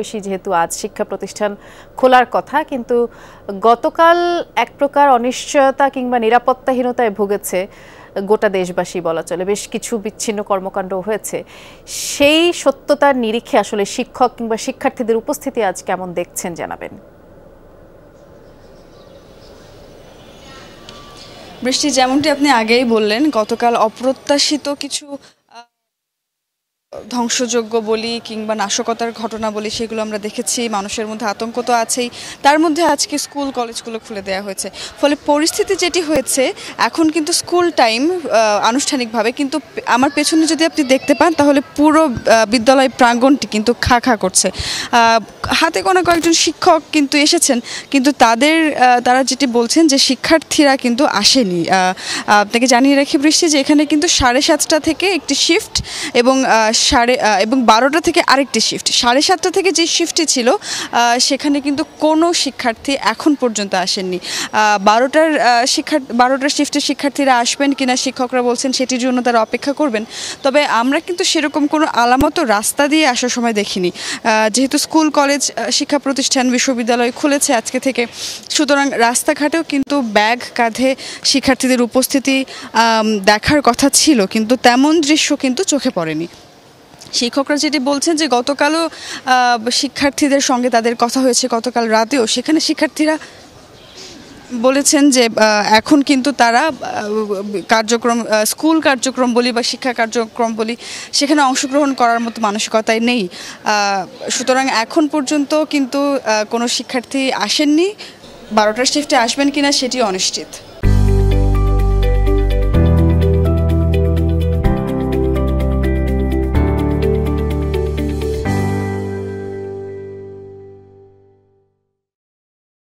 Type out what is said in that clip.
ঐশী, যেহেতু আজ শিক্ষা প্রতিষ্ঠান খোলার কথা, কিন্তু গতকাল এক প্রকার অনিশ্চয়তা কিংবা নিরাপত্তাহীনতায় ভুগেছে গোটা দেশবাসী বলা চলে। বেশ কিছু বিচ্ছিন্ন কর্মকাণ্ড হয়েছে। সেই সত্যতার নিরিখে আসলে শিক্ষক কিংবা শিক্ষার্থীদের উপস্থিতি আজ কেমন দেখছেন জানাবেন। বৃষ্টি, যেমনটি আপনি আগেই বললেন, গতকাল অপ্রত্যাশিত কিছু ধ্বংসযজ্ঞ বলি কিংবা নাশকতার ঘটনা বলি, সেগুলো আমরা দেখেছি। মানুষের মধ্যে আতঙ্ক তো আছেই, তার মধ্যে আজকে স্কুল কলেজগুলো খুলে দেওয়া হয়েছে। ফলে পরিস্থিতি যেটি হয়েছে, এখন কিন্তু স্কুল টাইম আনুষ্ঠানিকভাবে, কিন্তু আমার পেছনে যদি আপনি দেখতে পান তাহলে পুরো বিদ্যালয় প্রাঙ্গণটি কিন্তু খা খা করছে। হাতে গোনা কয়েকজন শিক্ষক কিন্তু এসেছেন, কিন্তু তারা যেটি বলছেন যে শিক্ষার্থীরা কিন্তু আসেনি। আপনাকে জানিয়ে রাখি বৃষ্টি যে এখানে কিন্তু 7:30 থেকে একটি শিফট এবং 12টা থেকে আরেকটি শিফট। 7:30 থেকে যে শিফটটি ছিল সেখানে কিন্তু কোনো শিক্ষার্থী এখন পর্যন্ত আসেননি। 12টার শিফটের শিক্ষার্থীরা আসবেন কিনা শিক্ষকরা বলছেন সেটির জন্য তারা অপেক্ষা করবেন। তবে আমরা কিন্তু সেরকম কোনো আলামত রাস্তা দিয়ে আসার সময় দেখিনি, যেহেতু স্কুল কলেজ শিক্ষা প্রতিষ্ঠান বিশ্ববিদ্যালয় খুলেছে আজকে থেকে, সুতরাং রাস্তাঘাটেও কিন্তু ব্যাগ কাঁধে শিক্ষার্থীদের উপস্থিতি দেখার কথা ছিল, কিন্তু তেমন দৃশ্য কিন্তু চোখে পড়েনি। শিক্ষকরা যেটি বলছেন যে গতকালও শিক্ষার্থীদের সঙ্গে তাদের কথা হয়েছে, গতকাল রাতেও সেখানে শিক্ষার্থীরা বলেছেন যে এখন কিন্তু তারা স্কুল কার্যক্রম বলি বা শিক্ষা কার্যক্রম বলি, সেখানে অংশগ্রহণ করার মতো মানসিকতায় নেই। সুতরাং এখন পর্যন্ত কিন্তু কোনো শিক্ষার্থী আসেননি। 12টার শিফটে আসবেন কিনা সেটি অনিশ্চিত।